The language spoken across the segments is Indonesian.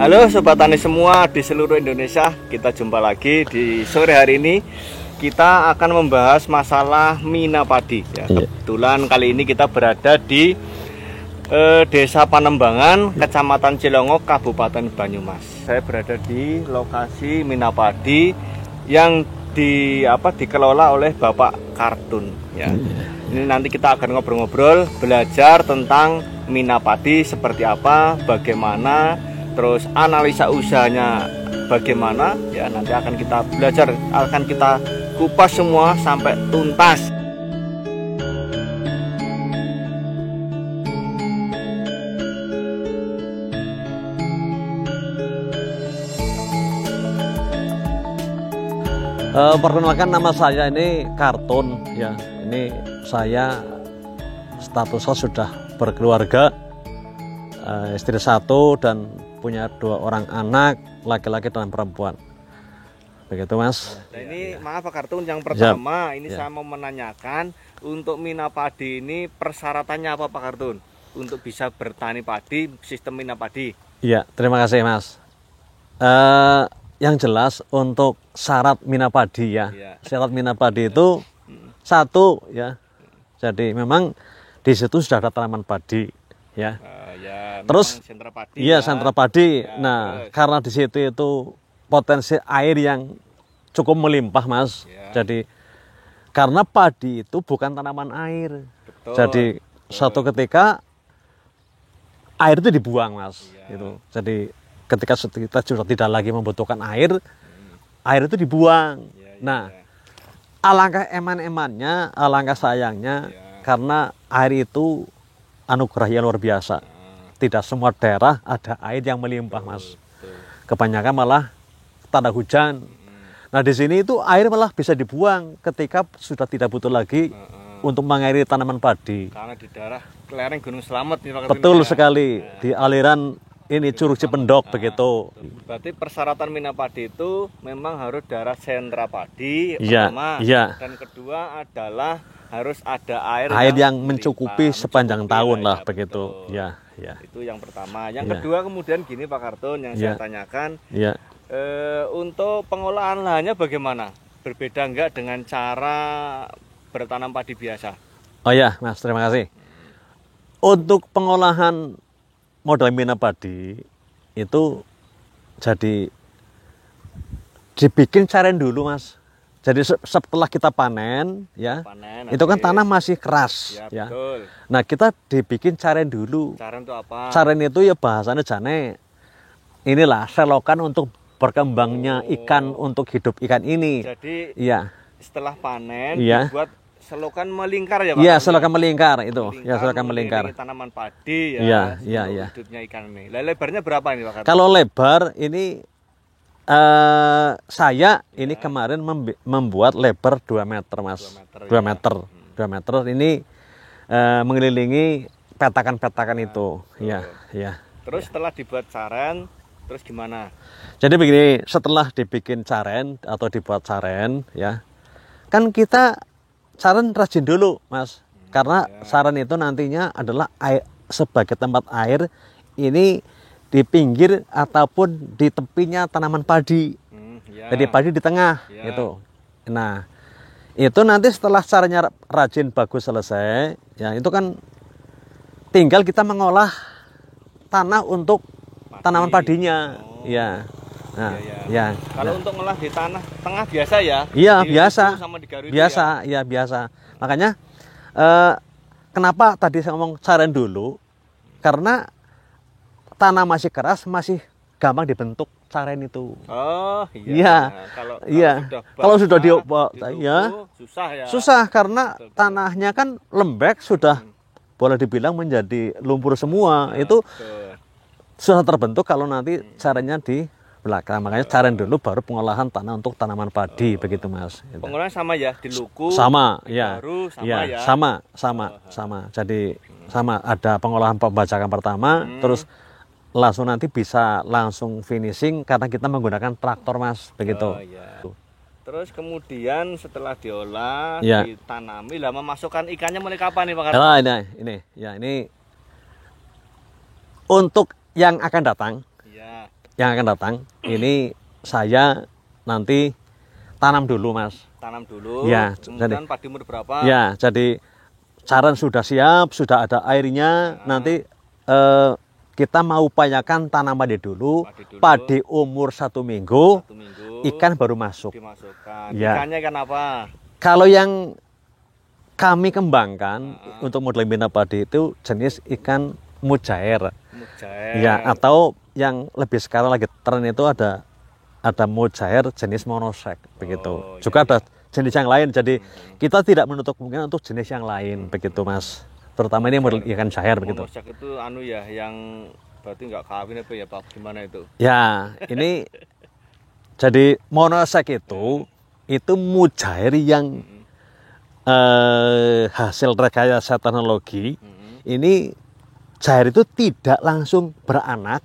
Halo Sobat Tani semua di seluruh Indonesia, kita jumpa lagi di sore hari ini. Kita akan membahas masalah mina padi ya. Kebetulan kali ini kita berada di Desa Panembangan, Kecamatan Cilongok, Kabupaten Banyumas. Saya berada di lokasi mina padi yang dikelola oleh Bapak Kartun ya. Ini nanti kita akan ngobrol-ngobrol, belajar tentang mina padi seperti apa, bagaimana, terus analisa usahanya bagaimana ya. Nanti akan kita belajar, akan kita kupas semua sampai tuntas. Perkenalkan, nama saya ini Kartun ya. Ini saya statusnya sudah berkeluarga, istri satu dan punya 2 orang anak, laki-laki dan perempuan. Begitu Mas. Nah, ini maaf Pak Kartun, yang pertama ini saya mau menanyakan, untuk mina padi ini persyaratannya apa Pak Kartun untuk bisa bertani padi sistem mina padi? Iya, terima kasih Mas. Yang jelas untuk syarat mina padi ya. Syarat mina padi itu satu ya. Jadi memang di situ sudah ada tanaman padi ya. Terus sentra padi. Iya, sentra padi. Ya, nah, karena di situ itu potensi air yang cukup melimpah Mas. Ya. Jadi karena padi itu bukan tanaman air. Betul, jadi suatu ketika air itu dibuang Mas. Ya. Gitu. Jadi ketika kita sudah tidak lagi membutuhkan air, air itu dibuang. Nah, alangkah eman-emannya, alangkah sayangnya, karena air itu anugerah yang luar biasa. Tidak semua daerah ada air yang melimpah Mas. Kebanyakan malah tanda hujan. Nah, di sini itu air malah bisa dibuang ketika sudah tidak butuh lagi untuk mengairi tanaman padi. Karena di daerah lereng Gunung Slamet. Betul sekali, di aliran ini Curug Cipendok begitu. Berarti persyaratan mina padi itu memang harus daerah sentra padi pertama, dan kedua adalah harus ada air yang mencukupi sepanjang tahun lah begitu. Ya. Itu yang pertama. Yang kedua kemudian gini Pak Kartun, yang saya tanyakan, untuk pengolahan lahannya bagaimana? Berbeda enggak dengan cara bertanam padi biasa? Oh ya Mas, terima kasih. Untuk pengolahan modal mina padi itu jadi dibikin caren dulu Mas. Jadi setelah kita panen ya, itu kan tanah masih keras ya. Betul. Nah, kita dibikin caren dulu. Caren itu apa? Caren itu ya bahasanya jane. Inilah selokan untuk berkembangnya ikan, untuk hidup ikan ini. Jadi setelah panen dibuat selokan melingkar ya Pak? Iya, selokan melingkar itu. Ya, selokan melingkar. Tanaman padi ya. Iya. Hidupnya ikan ini. Lebarnya berapa ini Pak Kartun? Kalau lebar ini saya ini kemarin membuat lebar 2 meter Mas. 2 meter ini mengelilingi petakan-petakan itu. Iya. Terus setelah dibuat caren, terus gimana? Jadi begini, setelah dibikin caren atau dibuat caren ya, kan kita caren rajin dulu Mas, karena caren itu nantinya adalah air, sebagai tempat air ini di pinggir ataupun di tepinya tanaman padi. Jadi padi di tengah gitu. Nah, itu nanti setelah caranya rajin bagus selesai ya, itu kan tinggal kita mengolah tanah untuk tanaman padinya. Kalau untuk ngolah di tanah tengah biasa ya? Iya, biasa. Makanya kenapa tadi saya ngomong caren dulu? Karena tanah masih keras, masih gampang dibentuk caren itu. Oh iya. Kalau sudah susah ya. Susah karena tanahnya kan lembek, sudah boleh dibilang menjadi lumpur semua. Itu sudah terbentuk kalau nanti caranya di belakang. Makanya caren dulu baru pengolahan tanah untuk tanaman padi begitu Mas. Pengolahan sama ya, di luku. Sama, baru sama. Jadi sama, ada pengolahan pembajakan pertama, terus langsung nanti bisa langsung finishing karena kita menggunakan traktor Mas begitu. Terus kemudian setelah diolah, ditanami, lah memasukkan ikannya mulai kapan nih Pak Kartun? Ini untuk yang akan datang. yang akan datang ini saya nanti tanam dulu, Mas. Tanam dulu. Ya, kemudian padi umur berapa? Ya, jadi saran sudah siap, sudah ada airnya. Nanti kita mau upayakan tanam padi dulu. Padi umur 1 minggu, ikan baru masuk. Dimasukkan. Ya. Ikannya ikan apa? Kalau yang kami kembangkan untuk model mina padi itu jenis ikan mujair. Mujair. Ya, atau yang lebih sekarang lagi tren itu ada mujair jenis monosek begitu. Juga ada jenis yang lain. Jadi kita tidak menutup kemungkinan untuk jenis yang lain begitu, Mas. Terutama ini model ikan jair begitu. Monosek itu ya yang berarti nggak kawin apa ya Pak? Gimana itu? Ya, ini jadi monosek itu mujair yang hasil rekayasa teknologi. Ini jair itu tidak langsung beranak,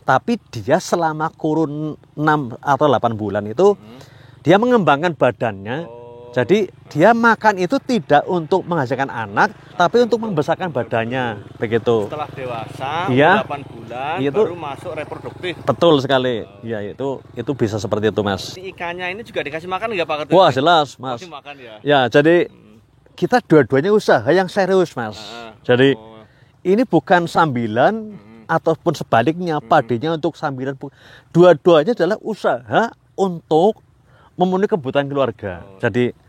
tapi dia selama kurun 6 atau 8 bulan itu dia mengembangkan badannya. Jadi dia makan itu tidak untuk menghasilkan anak, tapi untuk membesarkan badannya begitu. Setelah dewasa, ya, 8 bulan itu baru masuk reproduktif. Betul sekali. Ya, itu bisa seperti itu, Mas. Ikannya ini juga dikasih makan nggak Pak Kartun? Wah, jelas, Mas. Masih makan ya. Ya, jadi kita dua-duanya usaha yang serius, Mas. Jadi ini bukan sambilan ataupun sebaliknya padinya untuk sambilan. Dua-duanya adalah usaha untuk memenuhi kebutuhan keluarga. Jadi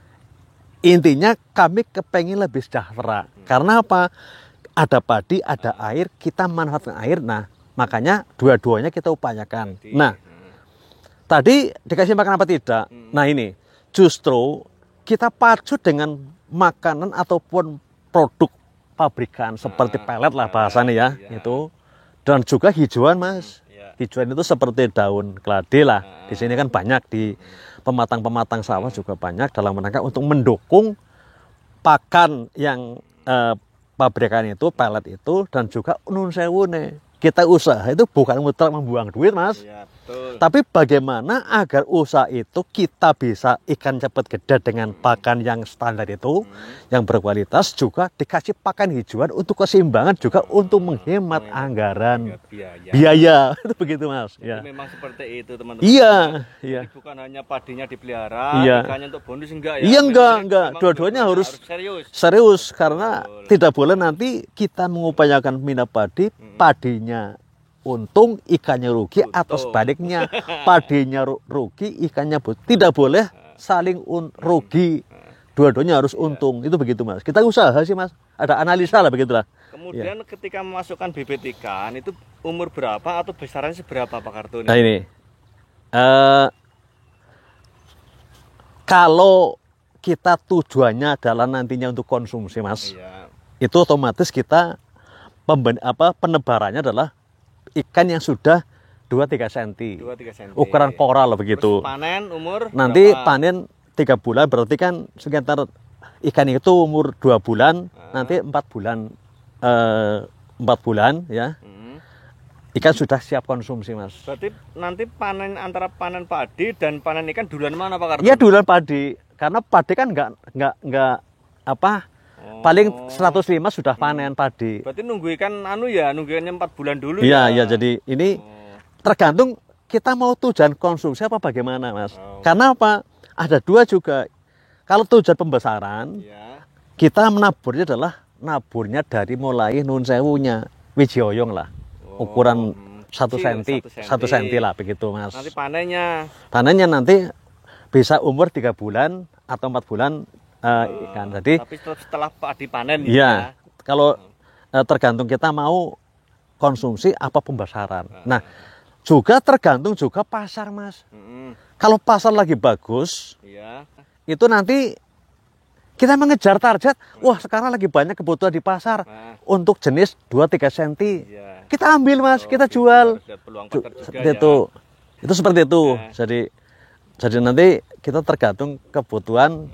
intinya kami kepengen lebih sejahtera. Karena apa? Ada padi, ada air, kita manfaatkan air. Nah, makanya dua-duanya kita upayakan. Nah, tadi dikasih makan apa tidak? Nah, ini justru kita pacu dengan makanan ataupun produk pabrikan seperti pelet lah bahasanya ya, itu. Dan juga hijauan, Mas. Hijauan itu seperti daun keladi lah. Di sini kan banyak, di pematang-pematang sawah juga banyak dalam rangka untuk mendukung pakan yang pabrikan itu, pelet itu, dan juga nun sewune. Kita usaha itu bukan mutlak membuang duit, Mas. Ya, betul. Tapi bagaimana agar usaha itu kita bisa ikan cepat gede dengan pakan yang standar itu, yang berkualitas, juga dikasih pakan hijauan untuk keseimbangan, juga untuk menghemat anggaran biaya. Itu begitu, Mas. Jadi memang seperti itu, teman-teman. Iya. Jadi bukan hanya padinya dipelihara, ikannya untuk bonus enggak ya? Iya, enggak. Dua-duanya harus serius karena tidak boleh nanti kita mengupayakan mina padi, padinya untung, ikannya rugi, atau sebaliknya padinya rugi, ikannya tidak boleh saling rugi. Dua-duanya harus untung. Itu begitu, Mas. Kita usaha sih, Mas. Ada analisa lah begitulah. Kemudian ketika memasukkan bibit ikan itu umur berapa atau besarannya seberapa Pak Kartun? Nah, ini kalau kita tujuannya adalah nantinya untuk konsumsi, Mas, itu otomatis kita penebarannya adalah ikan yang sudah 2-3 cm. Ukuran koral begitu. Terus panen umur nanti berapa? Panen 3 bulan, berarti kan sekitar ikan itu umur 2 bulan, nanti 4 bulan 4 bulan ya. Ikan sudah siap konsumsi, Mas. Berarti nanti panen antara panen padi dan panen ikan duluan mana Pak Kartun? Iya, duluan padi. Karena padi kan enggak paling 105 sudah panen padi. Berarti nunggu ikan nunggu ikannya 4 bulan dulu. Iya, jadi ini tergantung kita mau tujuan konsumsi apa bagaimana, Mas. Karena apa? Ada dua juga. Kalau tujuan pembesaran, kita menaburnya adalah naburnya dari mulai nun sewunya, wiji oyong lah. Ukuran 1 cm lah begitu, Mas. Nanti panennya nanti bisa umur 3 bulan atau 4 bulan ikan. Jadi tapi setelah padi panen ya. Kalau tergantung kita mau konsumsi apa pembesaran. Nah, juga tergantung juga pasar, Mas. Kalau pasar lagi bagus, itu nanti kita mengejar target. Wah, sekarang lagi banyak kebutuhan di pasar untuk jenis 2-3 cm. Kita ambil, Mas, kita jual. Itu seperti itu. Jadi nanti kita tergantung kebutuhan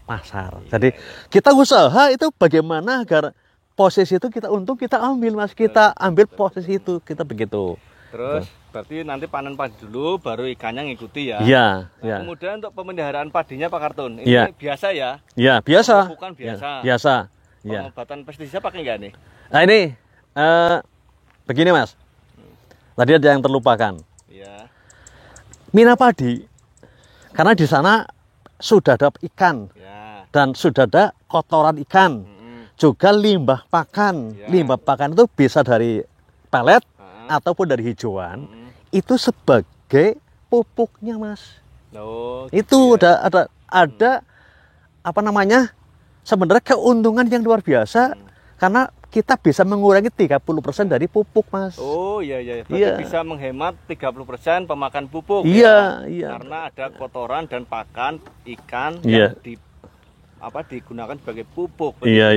pasar. Jadi kita usaha itu bagaimana agar posisi itu kita untung, kita ambil, Mas. Kita ambil posisi itu, kita begitu. Terus berarti nanti panen padi dulu, baru ikannya ngikuti ya. Iya. Kemudian untuk pemeliharaan padinya Pak Kartun, ini biasa ya? Iya, biasa. Bukan biasa. Biasa. Pengobatan pestisida pakai nggak nih? Nah, ini begini, Mas. tadi ada yang terlupakan. Ya. Mina padi, karena di sana sudah ada ikan Ya. dan sudah ada kotoran ikan, juga limbah pakan. Ya. Limbah pakan itu bisa dari pelet ataupun dari hijauan. Itu sebagai pupuknya, Mas. Oh, Itu gitu ya. ada apa namanya? Sebenarnya keuntungan yang luar biasa karena kita bisa mengurangi 30% dari pupuk, Mas. Oh iya iya, berarti Iya. bisa menghemat 30% pemakan pupuk. Iya, ya? iya. Karena ada kotoran dan pakan ikan Iya. yang digunakan sebagai pupuk. Iya.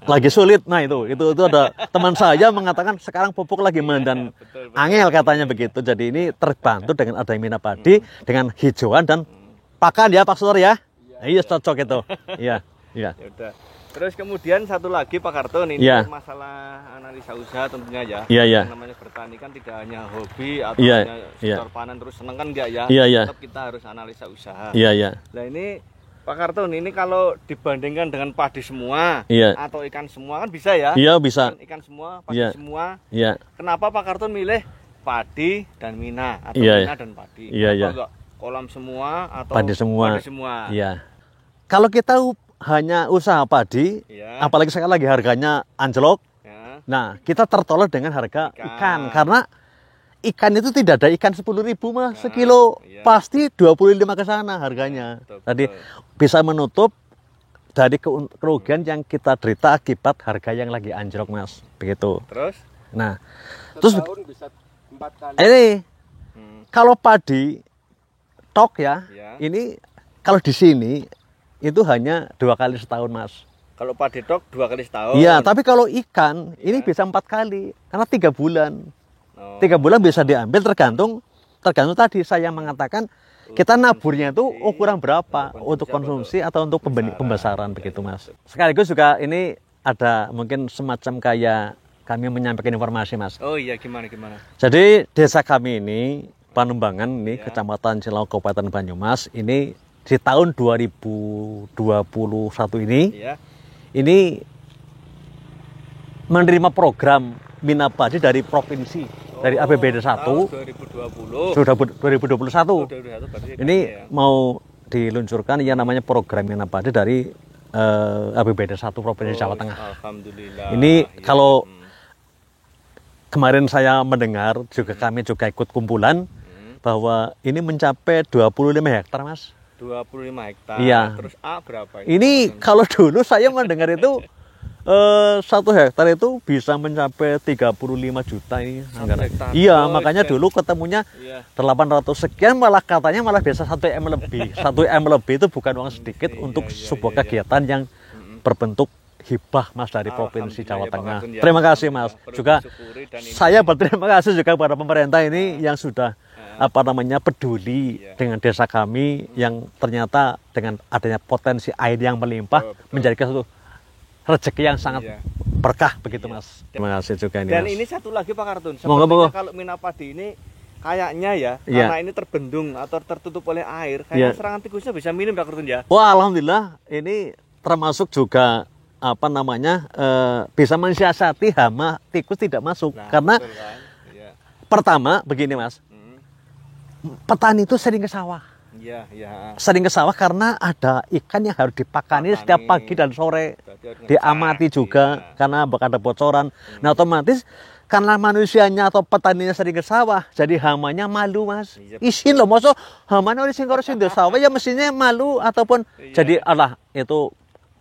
Lagi sulit. Nah, itu ada teman saya mengatakan sekarang pupuk lagi dan betul. angel katanya begitu. Jadi ini terbantu dengan adanya mina padi dengan hijauan dan pakan ya, Pak Sutor ya. Iya, cocok itu. Iya. Ya udah. Terus kemudian satu lagi Pak Kartun, ini Iya. masalah analisa usaha tentunya ya. Iya. Yang namanya bertani kan tidak hanya hobi atau Iya, hanya iya. setor panen terus seneng kan enggak ya. Iya. Tetap kita harus analisa usaha. Iya. Nah ini Pak Kartun, ini kalau dibandingkan dengan padi semua Iya. atau ikan semua kan bisa ya? Iya, bisa. Ikan semua, padi Iya. semua. Iya. Kenapa Pak Kartun milih padi dan mina atau Iya, mina dan padi? iya, Kenapa iya. enggak kolam semua atau Padi semua. Padi semua. Iya. Kalau kita hanya usaha padi, Iya. apalagi sekarang lagi harganya anjlok, Ya. nah kita tertolong dengan harga Ikan. ikan karena ikan itu tidak ada ikan 10.000 Mas sekilo, iya. pasti 25 ke sana harganya. Betul, Tadi betul. bisa menutup dari kerugian yang kita derita akibat harga yang lagi anjlok, Mas. Begitu. Terus? Nah, terus Setahun bisa 4 kali. ini Hmm. kalau padi tok ya, Ya. ini kalau di sini itu hanya 2 kali setahun, Mas. Kalau padi dok 2 kali setahun. Iya, tapi kalau ikan ini Iya. bisa 4 kali karena 3 bulan. Oh. 3 bulan bisa diambil tergantung tadi saya mengatakan kita naburnya itu ukuran berapa untuk konsumsi atau untuk pembesaran begitu, Mas. Sekaligus juga ini ada mungkin semacam kayak kami menyampaikan informasi, Mas. Oh iya, gimana? Jadi desa kami ini Panumbangan ini Ya. Kecamatan Cilau Kabupaten Banyumas ini di tahun 2021 ini Iya. ini menerima program Mina Padi dari provinsi dari APBD 1 Tahun 2020. sudah 2021. 2021 berarti Ini ya. mau diluncurkan yang namanya program Mina Padi dari APBD 1 Provinsi Jawa Tengah. Alhamdulillah. Ini Iya. kalau kemarin saya mendengar juga kami juga ikut kumpulan bahwa ini mencapai 25 hektar, Mas. 25 hektar. Iya. Terus A berapa Ini kalau dulu saya mendengar itu 1 hektar itu bisa mencapai 35 juta ini anggaran. hektar. Iya, Oh, makanya iya. dulu ketemunya Iya. 800 sekian, malah katanya malah biasa 1 M lebih. 1 M lebih itu bukan uang sedikit untuk sebuah kegiatan yang berbentuk hibah, Mas, dari Provinsi Jawa Alhamdulillah ya, Pak Tengah. Kartun, ya. Terima kasih, Mas. Perlu Juga disyukuri dan ini- saya berterima kasih juga kepada pemerintah ini yang sudah peduli dengan desa kami yang ternyata dengan adanya potensi air yang melimpah menjadikan suatu rezeki yang sangat Iya. berkah begitu, Mas. Terima kasih juga ini, Dan Mas. ini satu lagi Pak Kartun, Monggo, sepertinya monggo. kalau Mina Padi ini kayaknya ya, Iya. karena ini terbendung atau tertutup oleh air, Iya. kayak serangan tikusnya bisa minim Pak Kartun ya. Wah, alhamdulillah ini termasuk juga bisa mensiasati hama tikus tidak masuk karena betul kan? Iya. pertama begini, Mas. Petani itu sering ke sawah. Iya, iya. Sering ke sawah karena ada ikan yang harus dipakani setiap pagi dan sore. Berarti harus Diamati ngecek, juga iya. karena bakal ada bocoran. Nah, otomatis karena manusianya atau petaninya sering ke sawah, jadi hamanya malu, Mas. Iya, Isin loh, masa hamanya orang sing di sawah ya mestinya malu ataupun jadi Allah itu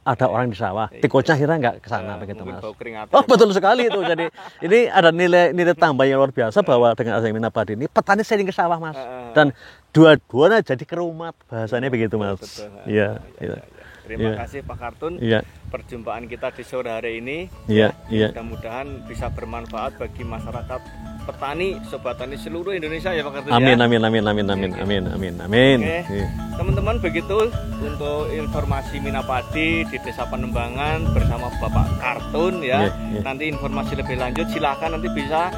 ada orang di sawah, tikusnya akhirnya nggak ke sana begitu, mungkin Mas. bau keringat Oh, ya, betul sekali itu. Jadi ini ada nilai tambah yang luar biasa bahwa dengan adanya Mina Padi ini petani sering ke sawah, Mas. Dan dua-duanya jadi kerumat, bahasanya begitu, Mas. betul. Iya, Iya, iya. iya. Terima Iya. kasih Pak Kartun. Iya. Perjumpaan kita di sore hari ini. Iya, iya. Mudah-mudahan bisa bermanfaat bagi masyarakat petani, sobat tani seluruh Indonesia ya Pak Kartun. Amin, ya. amin, amin, amin, amin, amin, amin, amin. Oke, Iya. teman-teman begitu untuk informasi Mina Padi di Desa Panembangan bersama Bapak Kartun ya. Iya, iya. Nanti informasi lebih lanjut silakan nanti bisa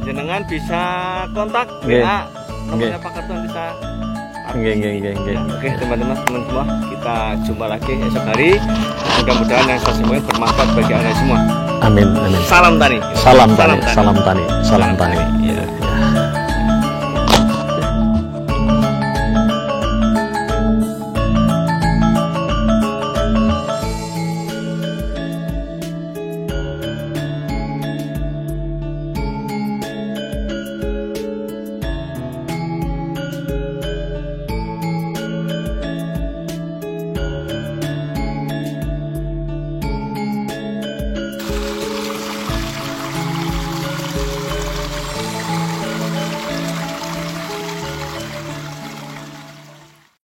jenengan bisa kontak Iya. WA nomornya Iya. Pak Kartun bisa Oke teman-teman semua, kita jumpa lagi esok hari. Mudah-mudahan yang saya semuanya bermanfaat bagi anda semua. Amin. Salam tani. Salam tani.